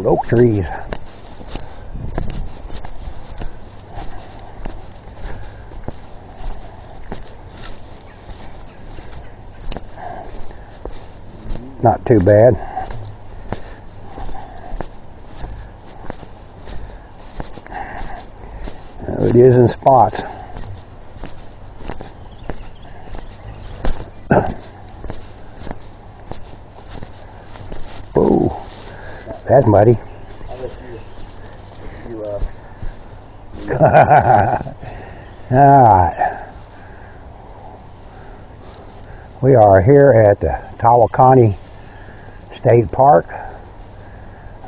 oak trees. Not too bad. It is in spots. Whoa, that's muddy. Alright. We are here at the Tawakoni State Park.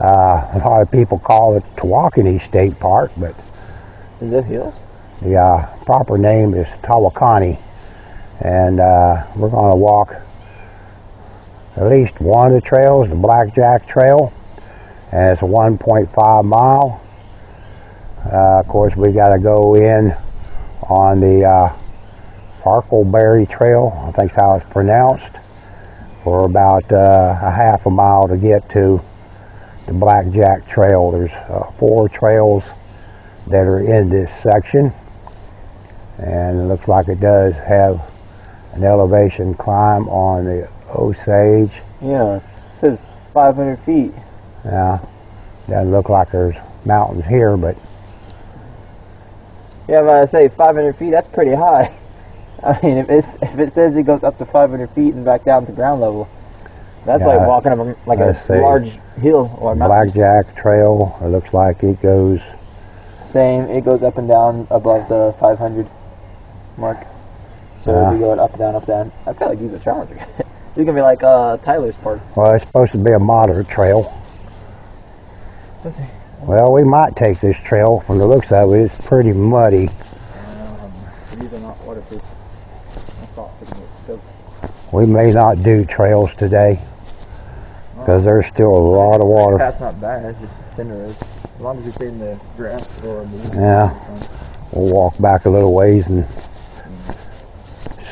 A lot of people call it Tawakoni State Park, but is it hills? The proper name is Tawakoni, and we're going to walk at least one of the trails, the Blackjack Trail, and it's a 1.5 mile. Of course, we got to go in on the Farkleberry Trail, I think that's how it's pronounced, for about a half a mile to get to the Blackjack Trail. There's 4 trails that are in this section, and it looks like it does have an elevation climb on the Osage. Yeah, it says 500 feet. Yeah, doesn't look like there's mountains here, but yeah, but I say 500 feet, that's pretty high. I mean, if it says it goes up to 500 feet and back down to ground level, that's like walking up like a large hill or mountain. Blackjack Trail, it looks like it goes... Same, it goes up and down above the 500 mark. So we'll be going up, down, up, down. I feel like these are challenging. These are going to be like Tyler's Park. Well, it's supposed to be a moderate trail. Well, we might take this trail. From the looks of it, it's pretty muddy. These are not waterproof. We may not do trails today because there's still a lot of water. That's not bad. It's just thinner road. As long as it's in the grass or the... Yeah. We'll walk back a little ways and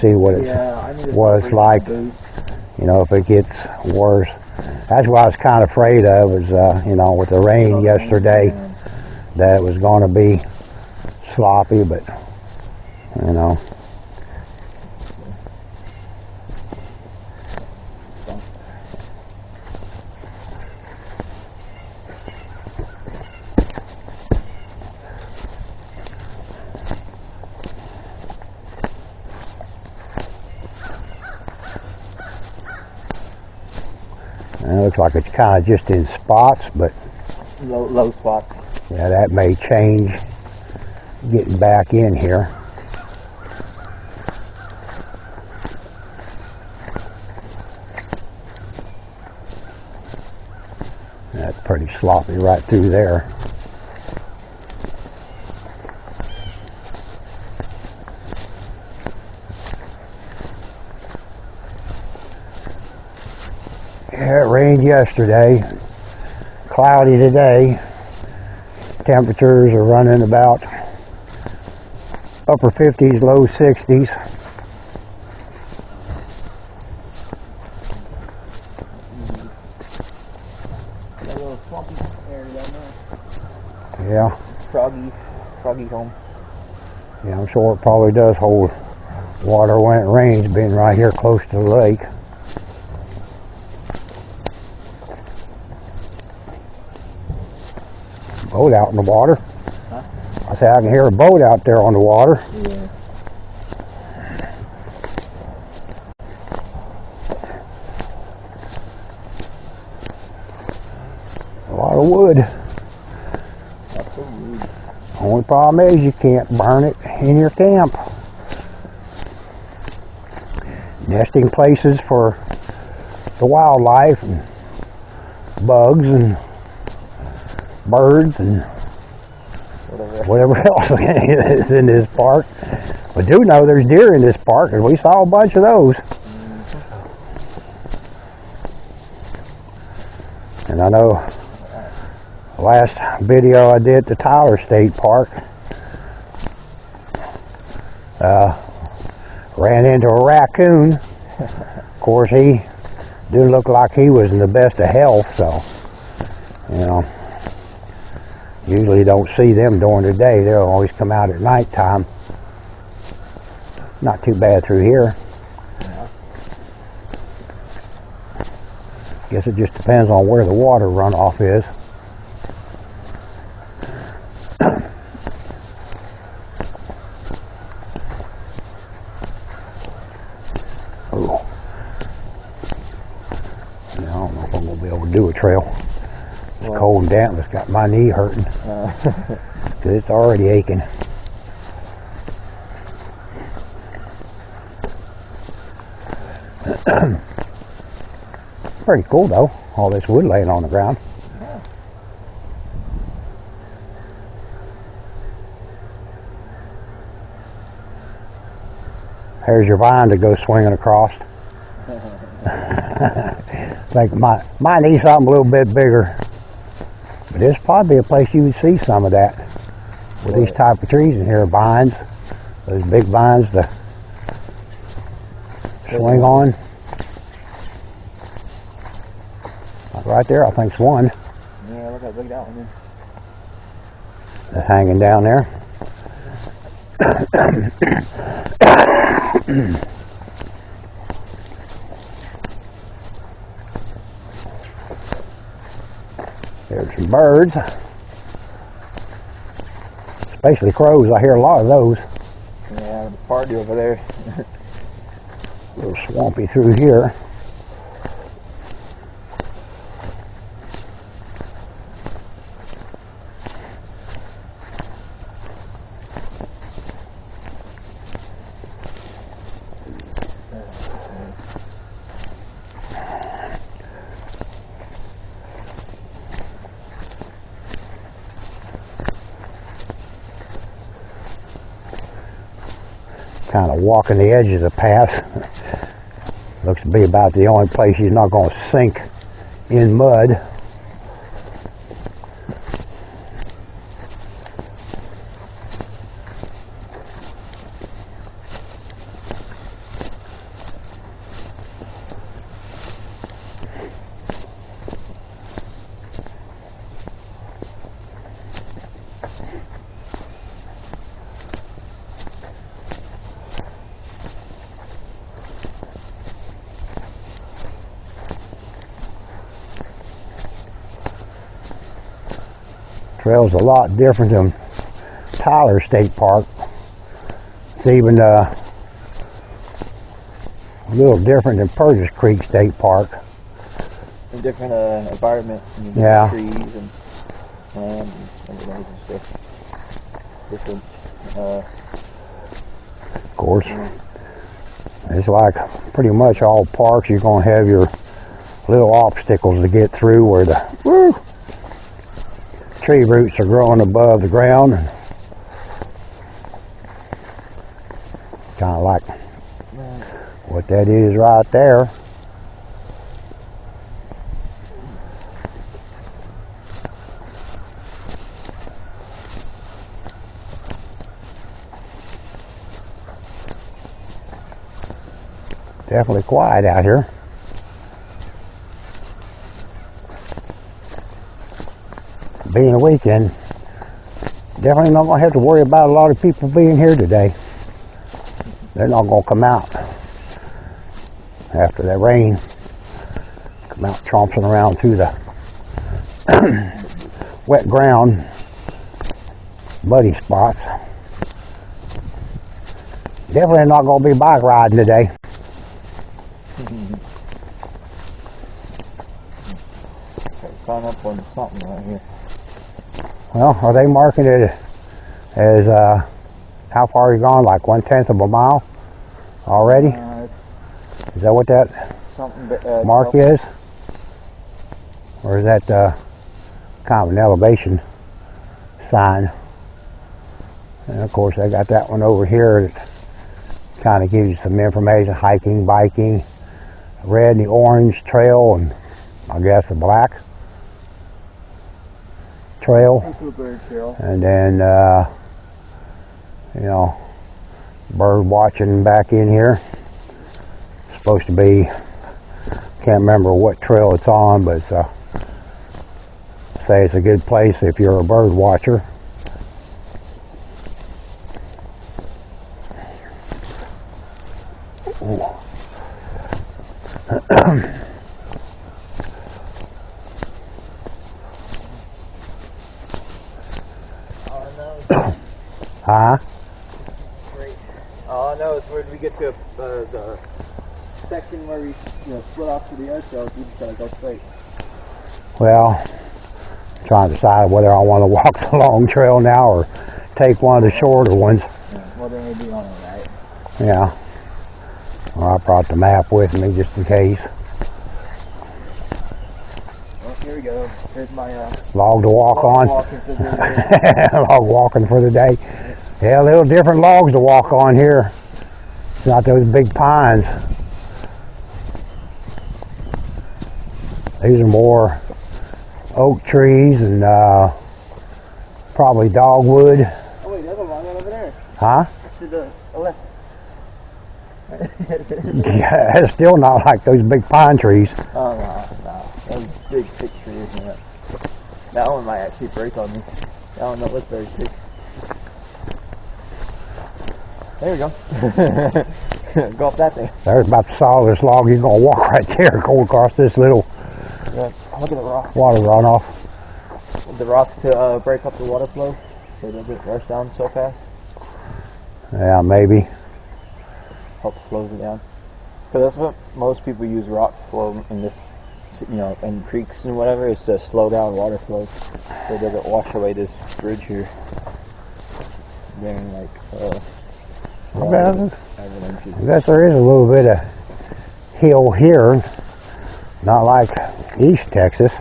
see what it's like. You know, if it gets worse. That's what I was kind of afraid of, was you know, with the rain yesterday, that it was going to be sloppy, but you know. And it looks like it's kind of just in spots, but low spots. Yeah, that may change getting back in here. That's pretty sloppy right through there. Yeah, it rained yesterday, cloudy today. Temperatures are running about upper 50s, low 60s. That little swampy area down there. Yeah. Froggy home. Yeah, I'm sure it probably does hold water when it rains, being right here close to the lake. Boat out in the water. Huh? I say I can hear a boat out there on the water. Yeah. A lot of wood. Only problem is you can't burn it in your camp. Nesting places for the wildlife and bugs and birds and whatever else is in this park. We do know there's deer in this park, and we saw a bunch of those. And I know the last video I did at the Tyler State Park, ran into a raccoon. Of course, he didn't look like he was in the best of health, so, you know. Usually you don't see them during the day. They'll always come out at nighttime. Not too bad through here. Yeah. Guess it just depends on where the water runoff is. Oh. I don't know if I'm going to be able to do a trail. It's cold and damp. It's got my knee hurting. 'Cause it's already aching. Pretty cool though, all this wood laying on the ground. Yeah. There's your vine to go swinging across. Like might need something a little bit bigger. But there's probably a place you would see some of that with these type of trees in here, vines, those big vines to swing on. Like right there, I think's one. Yeah, look at that one there. That's hanging down there. There's some birds. Especially crows. I hear a lot of those. Yeah, the party over there. A little swampy through here. Kind of walking the edge of the path. Looks to be about the only place you're not going to sink in mud. Trail's a lot different than Tyler State Park. It's even a little different than Purchase Creek State Park. A different environment. Yeah. Trees and land and everything and stuff. Different. Of course. It's like pretty much all parks. You're going to have your little obstacles to get through where the tree roots are growing above the ground. Kind of like what that is right there. Definitely quiet out here. Being a weekend, definitely not going to have to worry about a lot of people being here today. They're not going to come out after that rain. Come out tromping around through the wet ground, muddy spots. Definitely not going to be bike riding today. Climb up on something right here. Well, are they marking it as how far you gone? Like 1/10 of a mile already? Is that what that mark is? Or is that kind of an elevation sign? And of course, I got that one over here that kind of gives you some information: hiking, biking, red and the orange trail, and I guess the black trail. And then you know, bird watching back in here. It's supposed to be, can't remember what trail it's on, but it's say it's a good place if you're a bird watcher. Huh? Great. All I know is when we get to the section where we split off to the air trails, we just gotta go straight. Well, trying to decide whether I want to walk the long trail now or take one of the shorter ones. Yeah, well, then we'll be on it, right? Yeah. Well, I brought the map with me just in case. Well, here we go. Here's my log to walk on. Log walking for the day. Yeah, little different logs to walk on here. It's not those big pines. These are more oak trees and probably dogwood. Oh wait, there's a long one over there. Huh? To the left. Yeah, it's still not like those big pine trees. Oh no. Those big thick trees, man. That one might actually break on me. That one don't look very thick. There we go. Go up that thing. There's about the solidest log. You're going to walk right there, go across this little look at the rocks. Water runoff. The rocks to break up the water flow so it doesn't rush down so fast. Yeah, maybe. Helps slows it down. Because that's what most people use rocks for in this, in creeks and whatever, is to slow down water flow so it doesn't wash away this bridge here. During like, I guess there is a little bit of hill here, not like East Texas,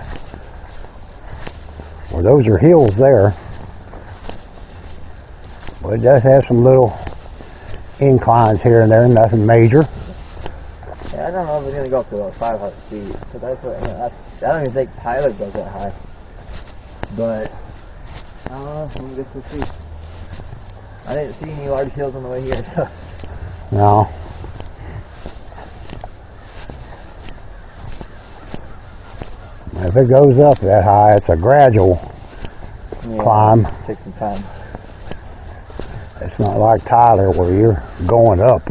where those are hills there. But it does have some little inclines here and there, nothing major. Yeah, I don't know if it's going to go up to about 500 feet. So that's what, I don't even think Tyler goes that high. But, I don't know, we'll get to see. I didn't see any large hills on the way here, so. No. If it goes up that high, it's a gradual climb. Take some time. It's not like Tyler where you're going up.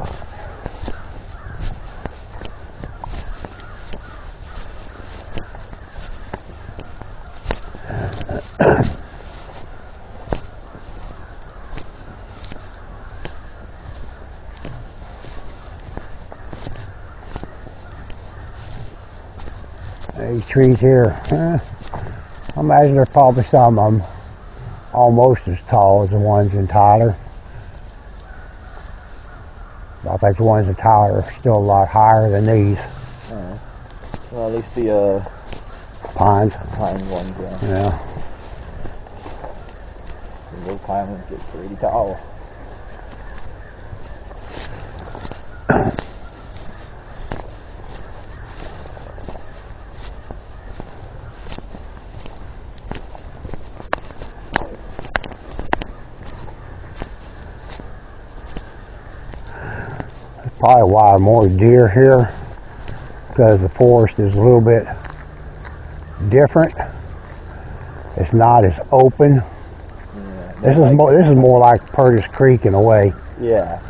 These trees here, I imagine there's probably some of them almost as tall as the ones in Tyler. I think the ones in Tyler are still a lot higher than these. Well, at least the pines. Pine ones, yeah. Yeah. Those pine ones get pretty tall. Probably why more deer here, because the forest is a little bit different. It's not as open. Yeah, this is more like Purtis Creek in a way. Yeah.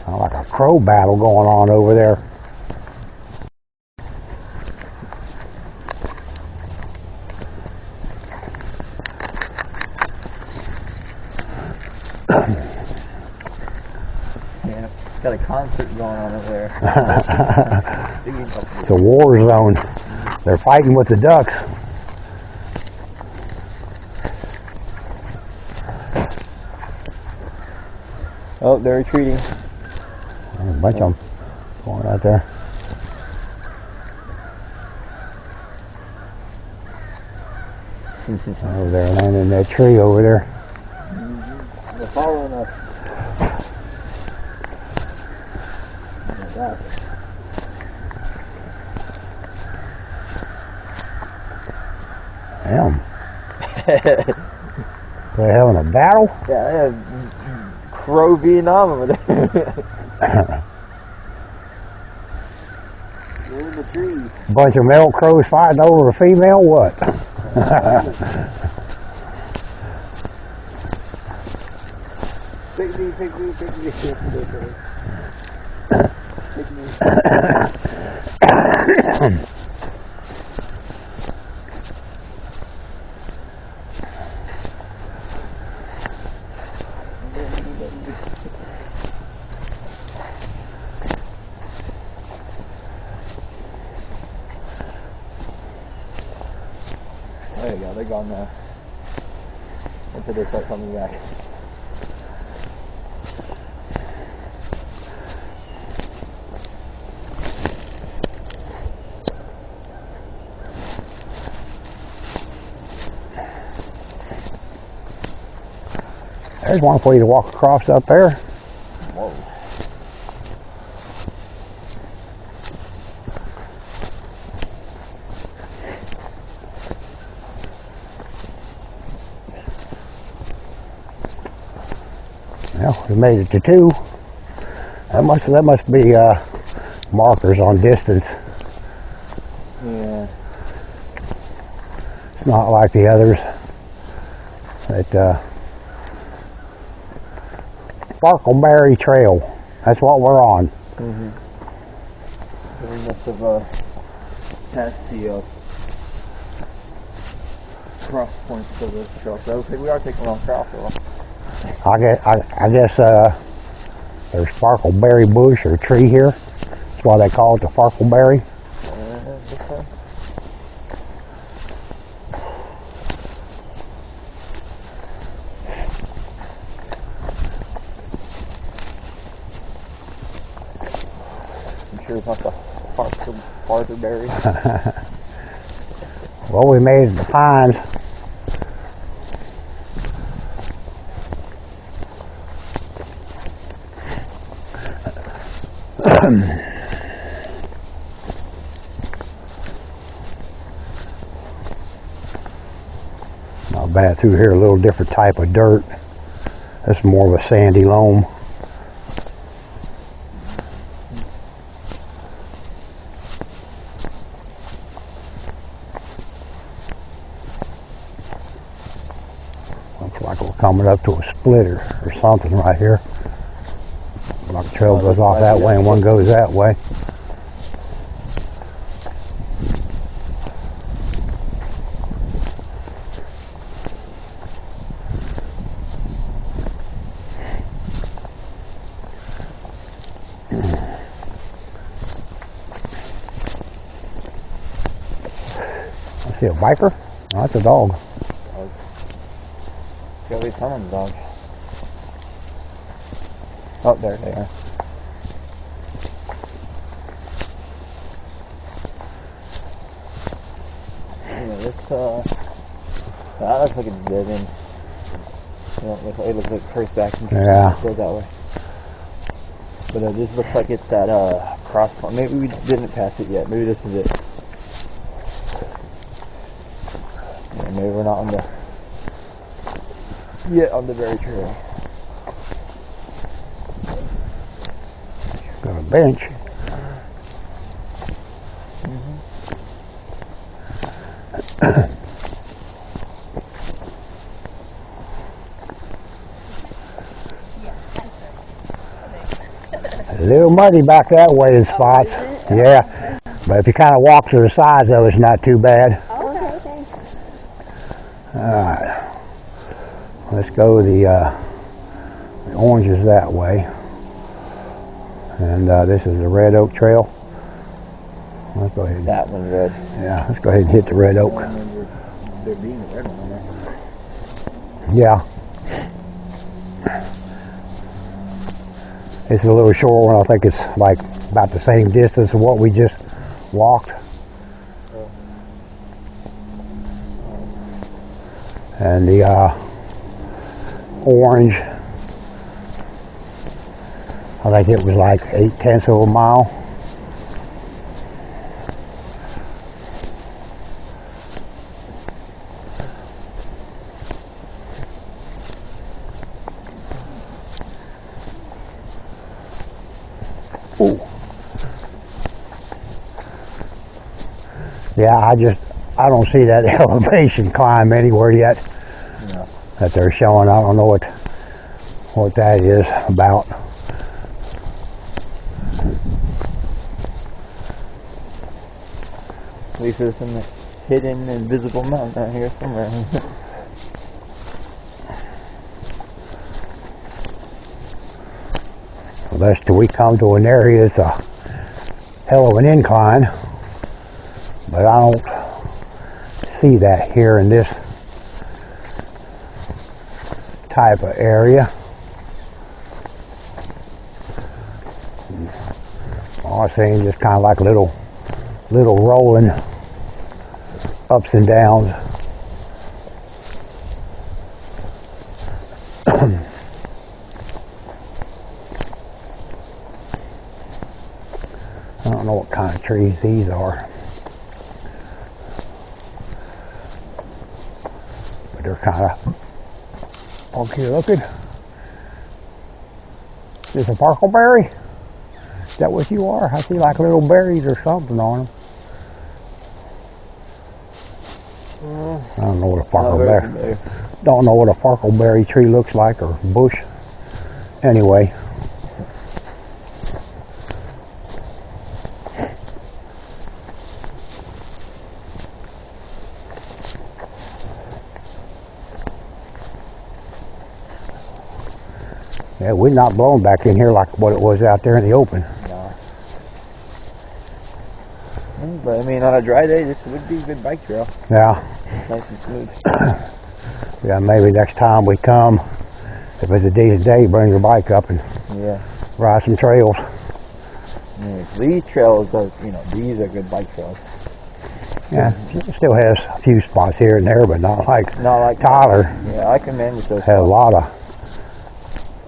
Like a crow battle going on over there. Yeah, got a concert going on over there. It's a war zone. They're fighting with the ducks. Oh, they're retreating. There's a bunch of them going out there. Over there, landing in that tree over there. Mm-hmm. They're following us. Damn. They're having a battle? Yeah, they have Crow Vietnam over there. They're in the trees. Bunch of male crows fighting over a female, what? Pick me, pick me, pick me. Pick me. There you go, they're gone now. Until they start coming back. There's one for you to walk across up there. Whoa. Well, we made it to 2. That must be markers on distance. Yeah. It's not like the others. Sparkleberry Trail. That's what we're on. Mm-hmm. So we must have passed the cross points of the trail. So we are taking a long trail for a while. I guess there's sparkleberry bush or tree here. That's why they call it the sparkleberry. This one. I'm sure it's not the fartherberry. Well, we made it to the pines. Not bad through here, a little different type of dirt. That's more of a sandy loam. Looks like we're coming up to a splitter or something right here. Like the trail goes off that way and one goes that way. I see a viper. Oh, that's a dog. It's gotta be someone's dog. Oh, there they are. Yeah, it's that looks like it's dead end. It looks like curse back and Yeah. go that way. But this looks like it's that cross point. Maybe we didn't pass it yet. Maybe this is it. Yeah, maybe we're not on the on the very trail. Got a bench. A little muddy back that way in spots. Yeah. But if you kind of walk to the sides of it, it's not too bad. Okay, thanks. Alright. Let's go the oranges that way. And this is the Red Oak Trail. Let's go ahead. That one's red. Yeah, let's go ahead and hit the Red Oak. There being a red one there. Yeah. It's a little short one. I think it's like about the same distance as what we just walked. And the orange, I think it was like 0.8 of a mile. Yeah, I don't see that elevation climb anywhere yet No. that they're showing. I don't know what that is about. At least there's some hidden invisible mountain down here somewhere. Unless till we come to an area that's a hell of an incline, but I don't see that here in this type of area. All I'm saying is just kind of like little rolling ups and downs. I don't know what kind of trees these are, but they're kind of funky looking. Is this a parkleberry? Is that what you are? I see like little berries or something on them. I don't know what a farkleberry tree looks like, or bush. Anyway. Yeah, we're not blowing back in here like what it was out there in the open. No. But I mean, on a dry day, this would be a good bike trail. Yeah. Nice and smooth. Yeah, maybe next time we come, if it's a decent day, bring your bike up and ride some trails. Yeah, these trails are, these are good bike trails. Yeah, it still has a few spots here and there, but not like Tyler. Yeah, I commend it. Those had a lot of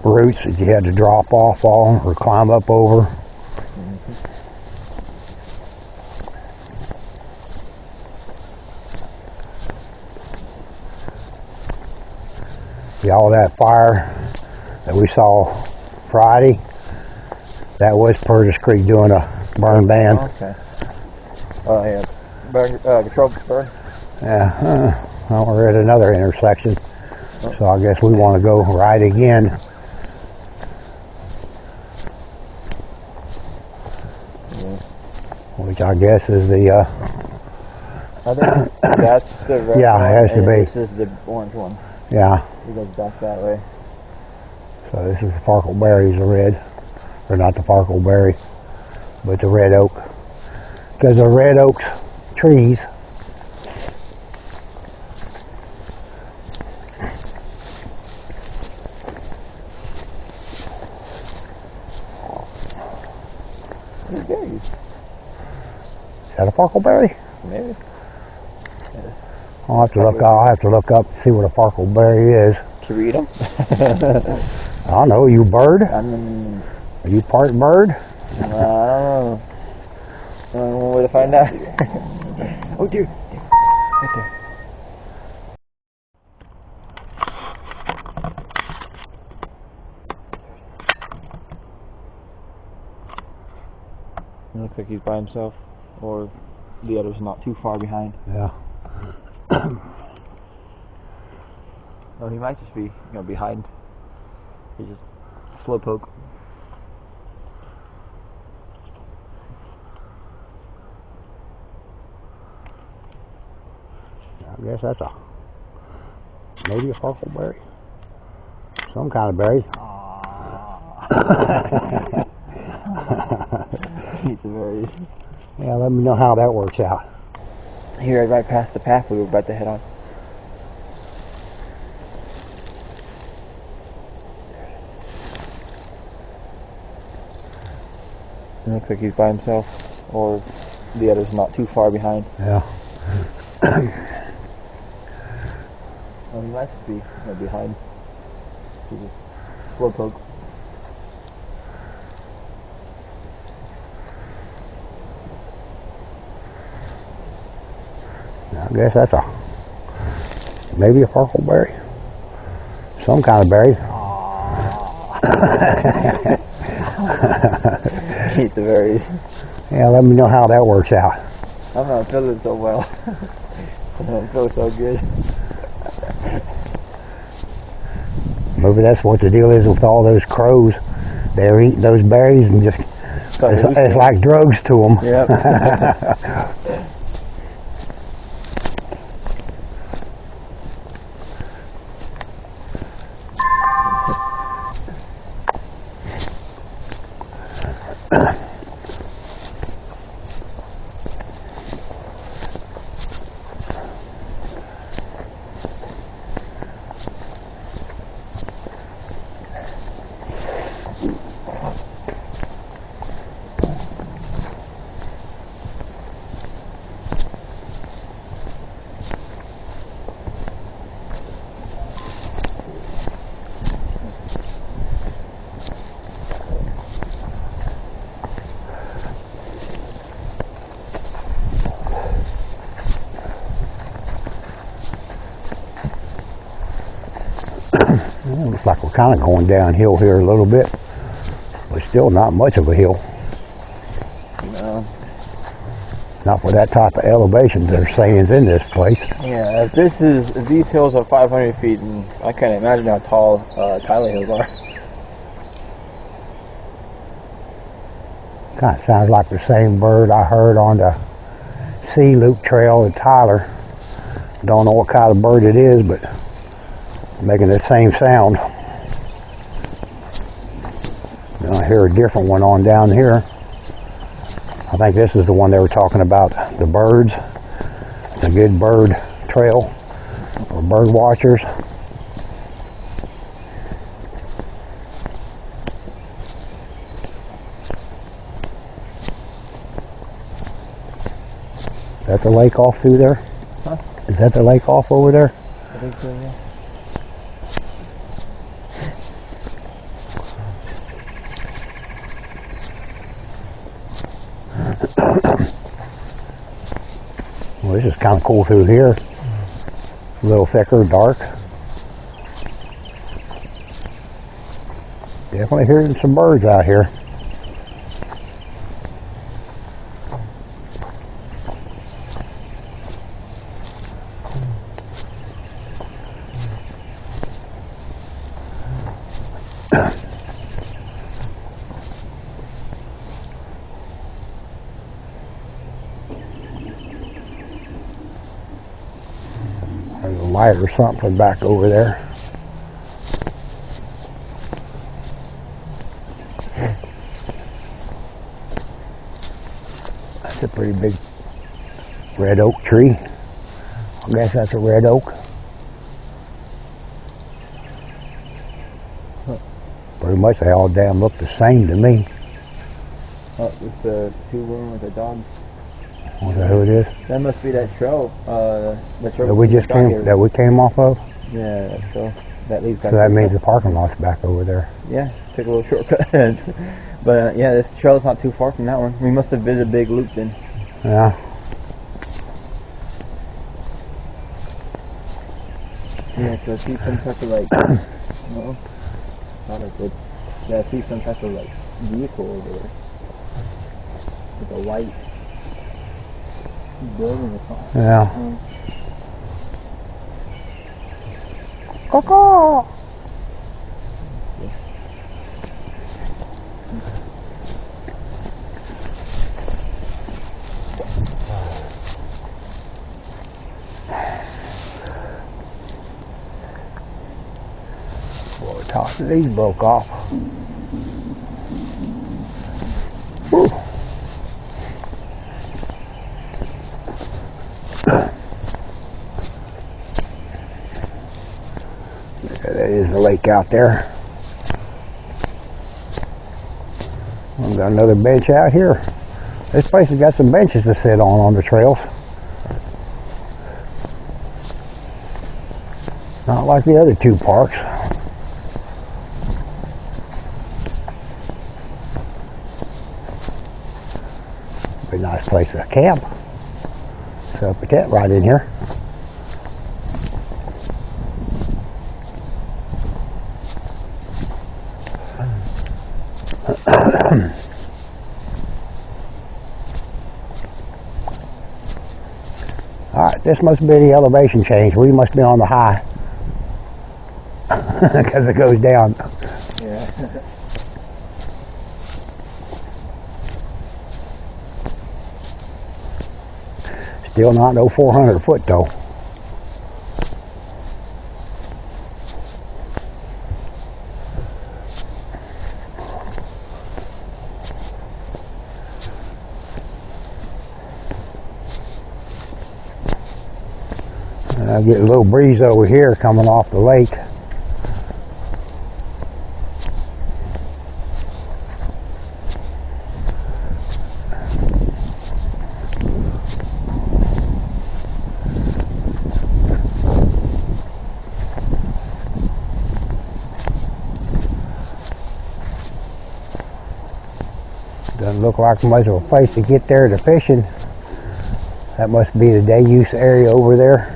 routes that you had to drop off on or climb up over. See, all that fire that we saw Friday, that was Purchase Creek doing a burn ban. Okay. Oh, yeah. Controlled burn? Yeah. Well, we're at another intersection, so I guess we want to go right again. Which I guess is the I think that's the red yeah, one, it has to and be. This is the orange one. Yeah. It goes back that way. So this is the farkleberries, the red, or not the farkleberry, but the red oak, because the red oak trees Berries. Is that a farkleberry? Maybe. I'll have to look up and see what a farkleberry is. Can you read them? I don't know. You bird? I mean, Are you part bird? I don't know. One way to find out. Oh dear. Right there. It looks like he's by himself, or the other's not too far behind. Yeah. Oh, he might just be, behind. He's just slow poke. I guess that's maybe a farkleberry. Some kind of berry. Eat the berries. Yeah, let me know how that works out. Here, right past the path we were about to head on. It looks like he's by himself, or the other's not too far behind. Yeah. Oh, he might just be behind. He's just slow poke. I guess that's maybe a farkleberry. Some kind of berry. Eat the berries. Yeah, let me know how that works out. I'm not feeling so well. I don't feel so good. Maybe that's what the deal is with all those crows. They're eating those berries and just, it's like drugs to them. Yep. Well, looks like we're kind of going downhill here a little bit, but still not much of a hill. No. Not for that type of elevation they're saying is in this place. Yeah, if these hills are 500 feet, and I can't imagine how tall Tyler Hills are. Kind of sounds like the same bird I heard on the Sea Loop Trail at Tyler. Don't know what kind of bird it is, but making the same sound. And I hear a different one on down here. I think this is the one they were talking about, the birds. It's a good bird trail for bird watchers. Is that the lake off through there? Huh? Is that the lake off over there? I think so, yeah. Well, this is kind of cool through here. A little thicker, dark. Definitely hearing some birds out here. There's a light or something back over there. That's a pretty big red oak tree. I guess that's a red oak. Pretty much they all damn look the same to me. Oh, it's the two women with the dog. Is that who it is? That must be that trail. The trail That we just came off of? Yeah, that trail. That leads back. So that means the parking lot's back over there. Yeah, took a little shortcut. But yeah, this trail's not too far from that one. We must have been a big loop then. Yeah. Yeah, so I see some type of like, no, not a good. Yeah, I see some type of like vehicle over there. With a white building or something. Yeah. Caw-caw. Well, the top of these broke off. Whew. That is the lake out there. We've got another bench out here. This place has got some benches to sit on the trails. Not like the other two parks. Be a nice place to camp. Set up a tent right in here. Alright, this must be the elevation change. We must be on the high. Because it goes down. Yeah. Still not no 400 foot though. I get a little breeze over here coming off the lake. Doesn't look like much of a place to get there to fishing. That must be the day use area over there.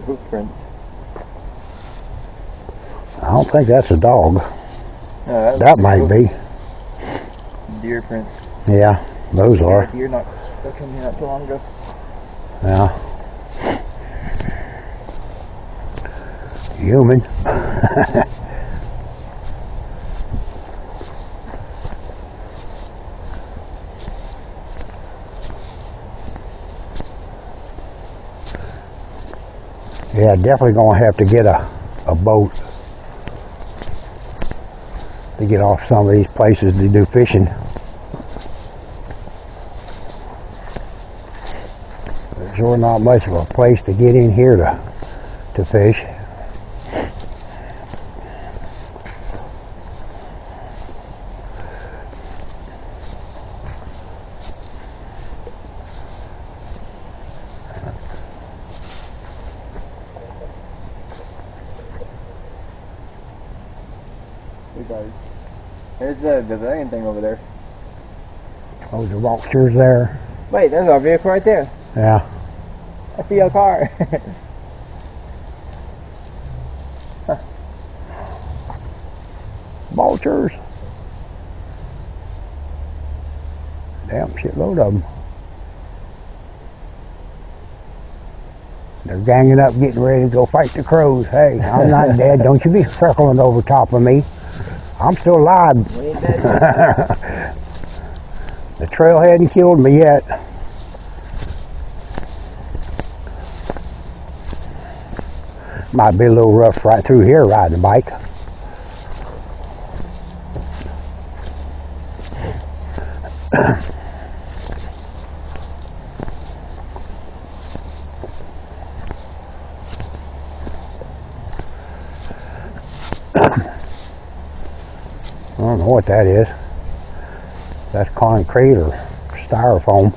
Hoof prints. I don't think that's a dog. No, that might be. Deer prints. Yeah, those are. Deer not stuck in here not too long ago. Yeah. Human. Yeah, definitely gonna have to get a boat to get off some of these places to do fishing. There's sure not much of a place to get in here to fish. There's a pavilion thing over there. Oh, the vultures there. Wait, there's our vehicle right there. Yeah. I see your car. Huh. Vultures. Damn shitload of them. They're ganging up, getting ready to go fight the crows. Hey, I'm not dead. Don't you be circling over top of me. I'm still alive. We ain't dead. The trail hadn't killed me yet. Might be a little rough right through here riding a bike. I don't know what that is. That's concrete or styrofoam.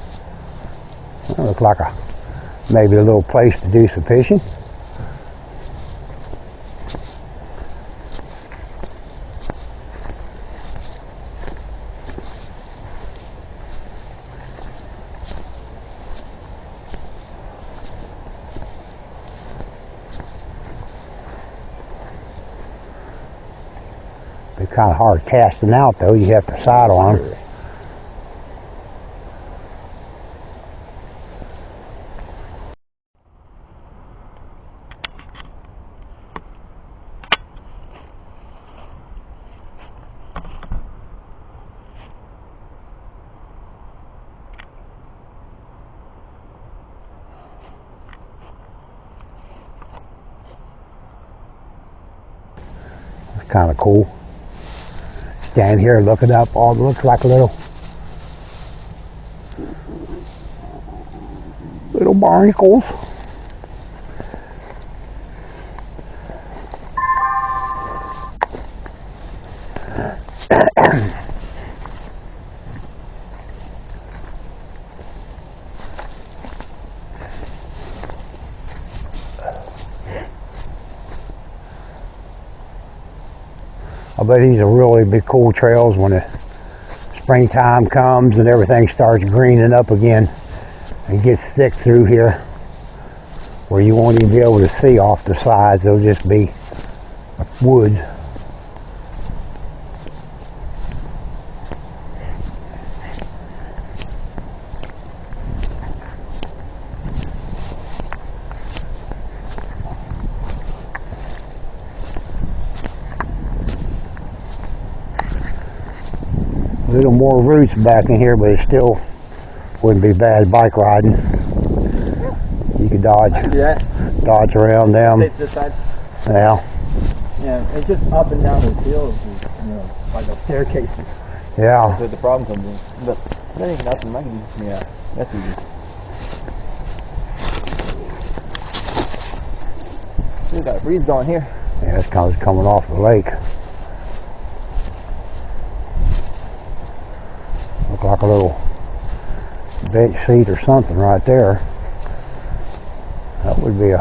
That looks like maybe a little place to do some fishing. Be kind of hard casting out though. You have to side on them. It's kind of cool. Stand here looking up, all it looks like little barnacles. I bet these are really big cool trails when the springtime comes and everything starts greening up again and gets thick through here where you won't even be able to see off the sides. It'll just be woods. A little more roots back in here, but it still wouldn't be bad bike riding. You could dodge around them. Take this side. Yeah. Yeah, it's just up and down those hills, you know, like those staircases. Yeah. That's where the problem comes in. But that ain't nothing. I can, yeah, that's easy. We got a breeze going here. Yeah, it's kind of coming off the lake. Look like a little bench seat or something right there. That would be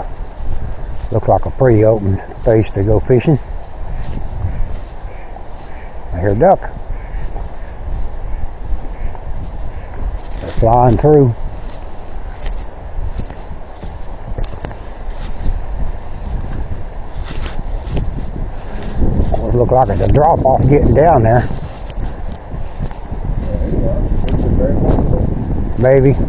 look like a pretty open space to go fishing. I hear a duck. They're flying through. Would look like it's a drop off getting down there. Maybe. Here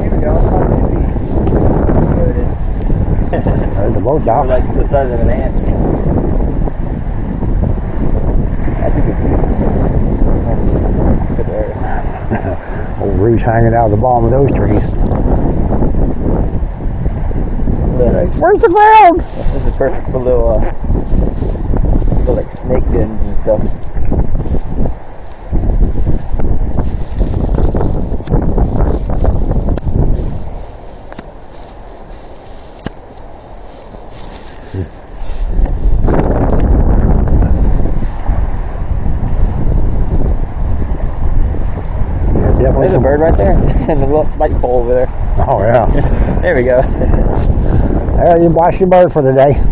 we go. There it is. There's the boat dock. Like the size of an ant. That's a good area. Old roots hanging out of the bottom of those trees. Where's the ground? This is perfect for little like snake dens and stuff. Yeah, definitely. There's a bird right there, and the little light pole over there. Oh yeah. There we go. There, you watch your bird for the day.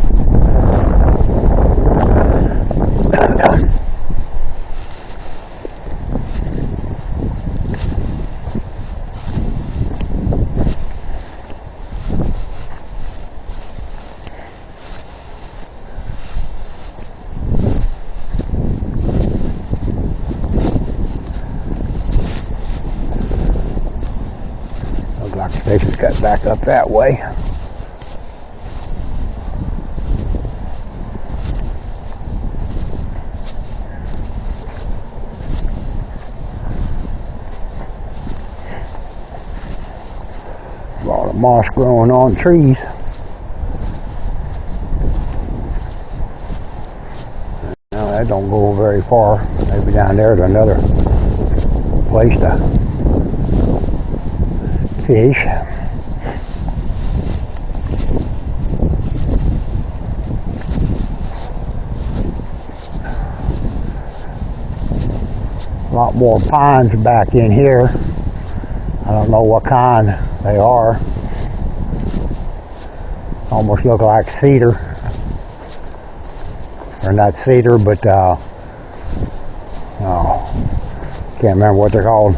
Looks like the station's cut back up that way. A lot of moss growing on trees. Now that don't go very far. Maybe down there to another place to fish. A lot more pines back in here. I don't know what kind they are. Almost look like cedar. Or not cedar, but can't remember what they're called.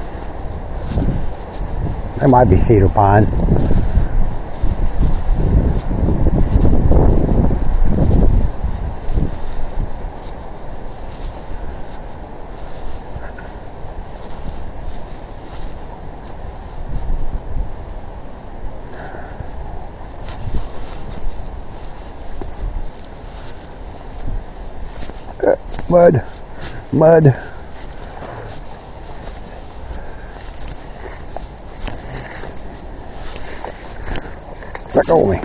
They might be cedar pine. Mud. Let go of me.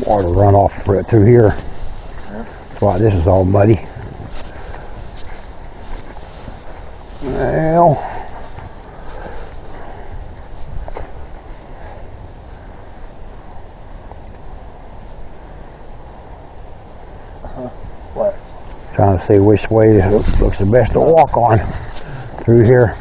Water run off right through here. That's why this is all muddy. Well, What? Trying to see which way looks the best to walk on through here.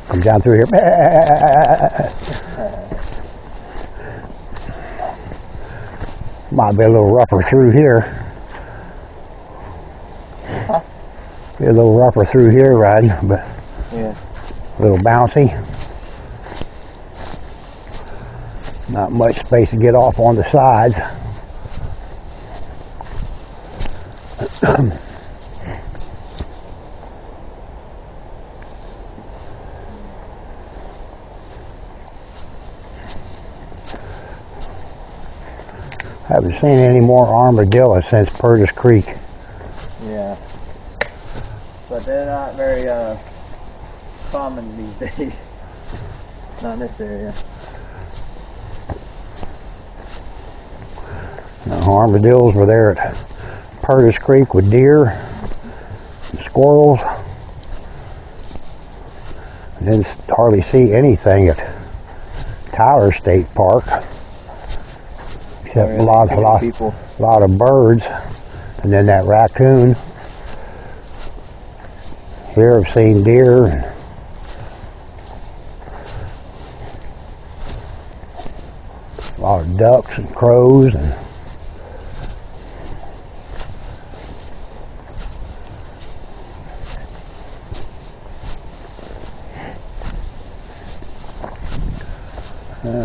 Come down through here. Might be a little rougher through here. Be a little rougher through here riding, but yeah, a little bouncy. Not much space to get off on the sides. Haven't seen any more armadillos since Purtis Creek. yeah. But they're not very common these days. Not in this area. No, armadillos were there at Purtis Creek with deer and squirrels. I didn't hardly see anything at Tyler State Park, except a lot of birds, and then that raccoon. Here I've seen deer and a lot of ducks and crows and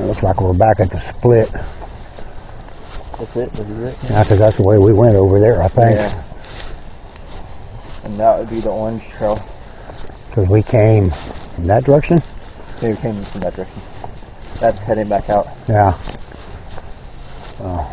looks like we're back at the split. That's it? This is it? Yeah, because that's the way we went over there, I think. Yeah. And that would be the orange trail. Because we came in that direction? Yeah, we came from that direction. That's heading back out. Yeah. Oh.